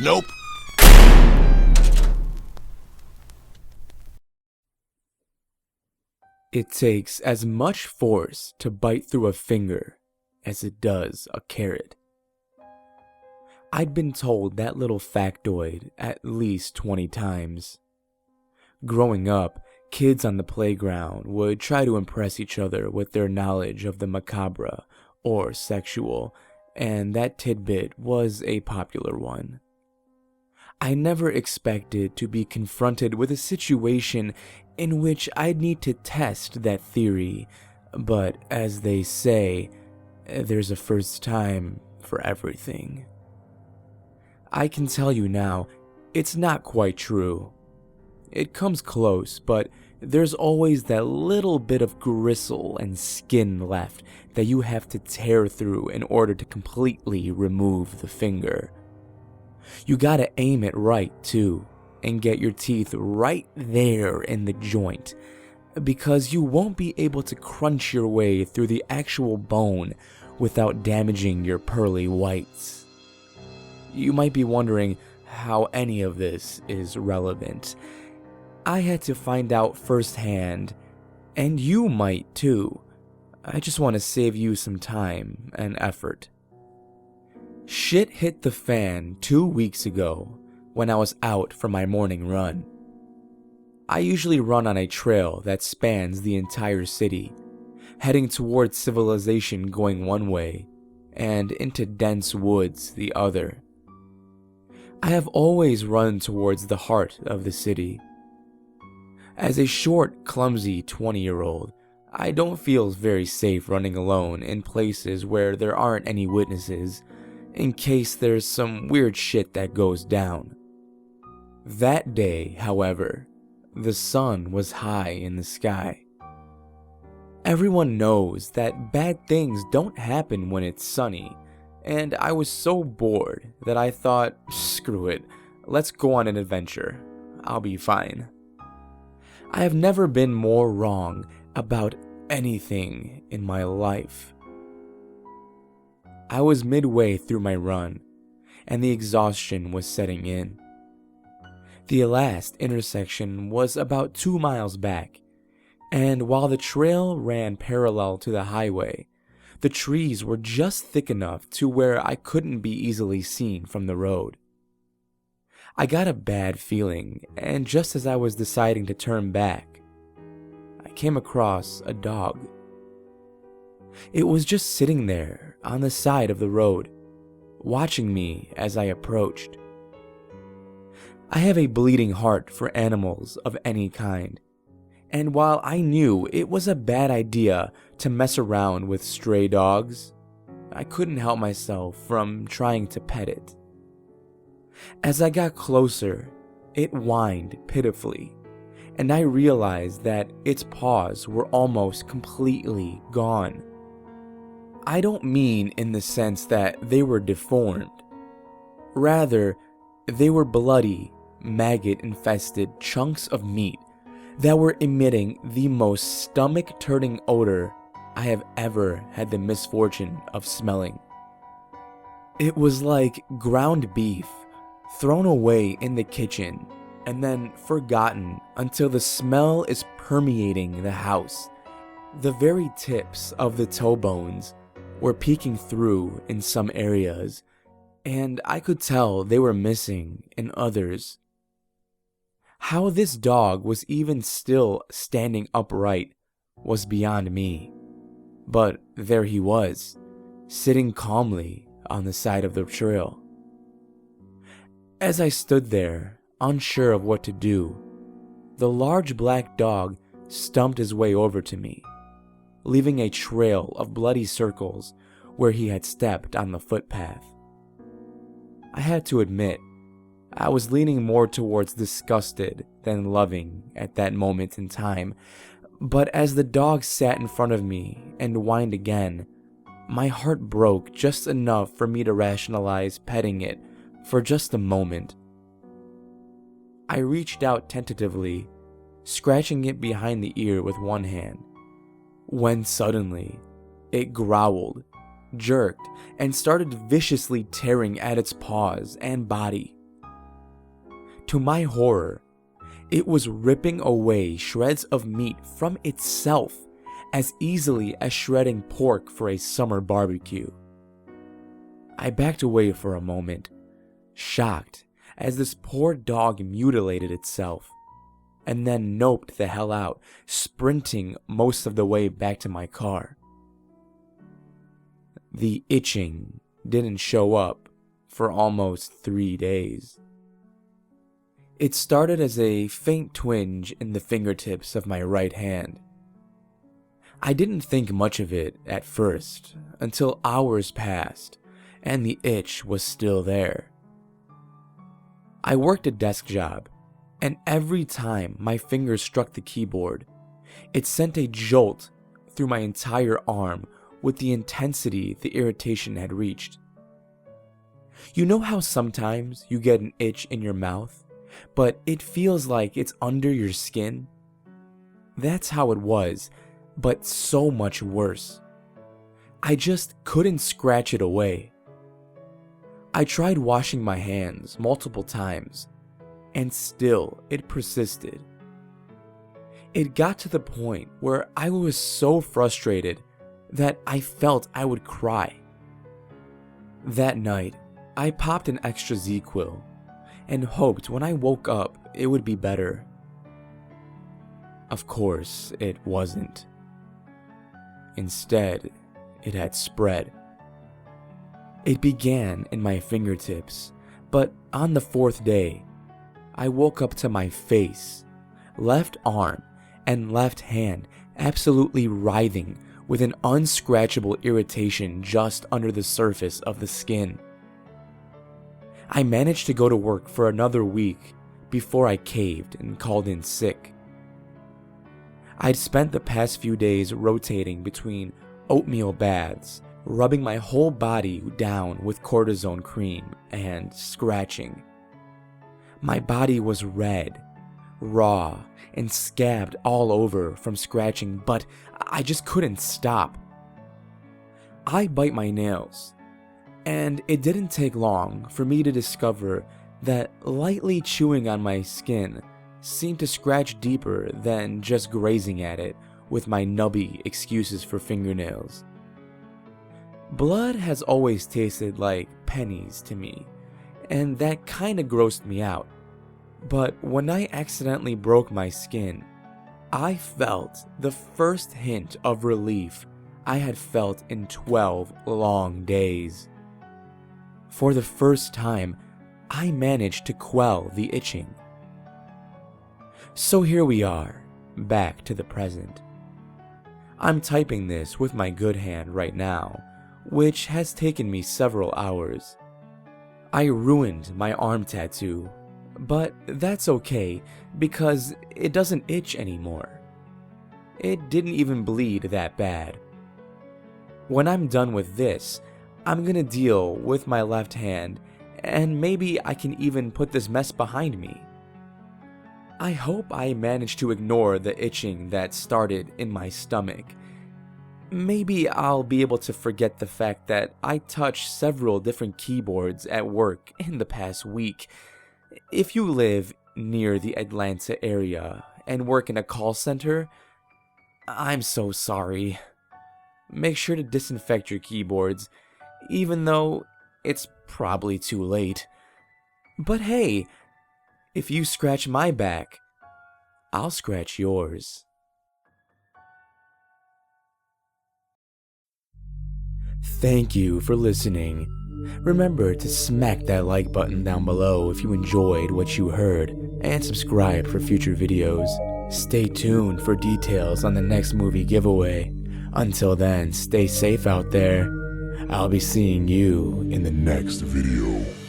Nope. It takes as much force to bite through a finger as it does a carrot. I'd been told that little factoid at least 20 times. Growing up, kids on the playground would try to impress each other with their knowledge of the macabre or sexual, and that tidbit was a popular one. I never expected to be confronted with a situation in which I'd need to test that theory, but as they say, there's a first time for everything. I can tell you now, it's not quite true. It comes close, but there's always that little bit of gristle and skin left that you have to tear through in order to completely remove the finger. You gotta aim it right, too, and get your teeth right there in the joint, because you won't be able to crunch your way through the actual bone without damaging your pearly whites. You might be wondering how any of this is relevant. I had to find out firsthand, and you might too. I just want to save you some time and effort. Shit hit the fan 2 weeks ago when I was out for my morning run. I usually run on a trail that spans the entire city, heading towards civilization going one way, and into dense woods the other. I have always run towards the heart of the city. As a short, clumsy 20-year-old, I don't feel very safe running alone in places where there aren't any witnesses, in case there's some weird shit that goes down. That day, however, the sun was high in the sky. Everyone knows that bad things don't happen when it's sunny, and I was so bored that I thought, screw it, let's go on an adventure. I'll be fine. I have never been more wrong about anything in my life. I was midway through my run, and the exhaustion was setting in. The last intersection was about 2 miles back, and while the trail ran parallel to the highway, the trees were just thick enough to where I couldn't be easily seen from the road. I got a bad feeling, and just as I was deciding to turn back, I came across a dog. It was just sitting there on the side of the road, watching me as I approached. I have a bleeding heart for animals of any kind, and while I knew it was a bad idea to mess around with stray dogs, I couldn't help myself from trying to pet it. As I got closer, it whined pitifully, and I realized that its paws were almost completely gone. I don't mean in the sense that they were deformed. Rather, they were bloody, maggot-infested chunks of meat that were emitting the most stomach-turning odor I have ever had the misfortune of smelling. It was like ground beef thrown away in the kitchen and then forgotten until the smell is permeating the house. The very tips of the toe bones were peeking through in some areas, and I could tell they were missing in others. How this dog was even still standing upright was beyond me, but there he was, sitting calmly on the side of the trail. As I stood there, unsure of what to do, the large black dog stumped his way over to me, leaving a trail of bloody circles where he had stepped on the footpath. I had to admit, I was leaning more towards disgusted than loving at that moment in time, but as the dog sat in front of me and whined again, my heart broke just enough for me to rationalize petting it for just a moment. I reached out tentatively, scratching it behind the ear with one hand, when suddenly it growled jerked, and started viciously tearing at its paws and body. To my horror, it was ripping away shreds of meat from itself as easily as shredding pork for a summer barbecue. I backed away for a moment, shocked as this poor dog mutilated itself, and then noped the hell out, sprinting most of the way back to my car. The itching didn't show up for almost 3 days. It started as a faint twinge in the fingertips of my right hand. I didn't think much of it at first until hours passed and the itch was still there. I worked a desk job, and every time my fingers struck the keyboard, it sent a jolt through my entire arm with the intensity the irritation had reached. You know how sometimes you get an itch in your mouth, but it feels like it's under your skin? That's how it was, but so much worse. I just couldn't scratch it away. I tried washing my hands multiple times, and still it persisted. It got to the point where I was so frustrated that I felt I would cry. That night, I popped an extra ZzzQuil and hoped when I woke up it would be better. Of course, it wasn't. Instead, it had spread. It began in my fingertips, but on the 4th day, I woke up to my face, left arm, and left hand absolutely writhing with an unscratchable irritation just under the surface of the skin. I managed to go to work for another week before I caved and called in sick. I'd spent the past few days rotating between oatmeal baths, rubbing my whole body down with cortisone cream, and scratching. My body was red, raw, and scabbed all over from scratching, but I just couldn't stop. I bite my nails, and it didn't take long for me to discover that lightly chewing on my skin seemed to scratch deeper than just grazing at it with my nubby excuses for fingernails. Blood has always tasted like pennies to me, and that kinda grossed me out. But when I accidentally broke my skin, I felt the first hint of relief I had felt in 12 long days. For the first time, I managed to quell the itching. So here we are, back to the present. I'm typing this with my good hand right now, which has taken me several hours. I ruined my arm tattoo, but that's okay because it doesn't itch anymore. It didn't even bleed that bad. When I'm done with this, I'm gonna deal with my left hand, and maybe I can even put this mess behind me. I hope I managed to ignore the itching that started in my stomach. Maybe I'll be able to forget the fact that I touched several different keyboards at work in the past week. If you live near the Atlanta area and work in a call center, I'm so sorry. Make sure to disinfect your keyboards, even though it's probably too late. But hey, if you scratch my back, I'll scratch yours. Thank you for listening. Remember to smack that like button down below if you enjoyed what you heard, and subscribe for future videos. Stay tuned for details on the next movie giveaway. Until then, stay safe out there. I'll be seeing you in the next video.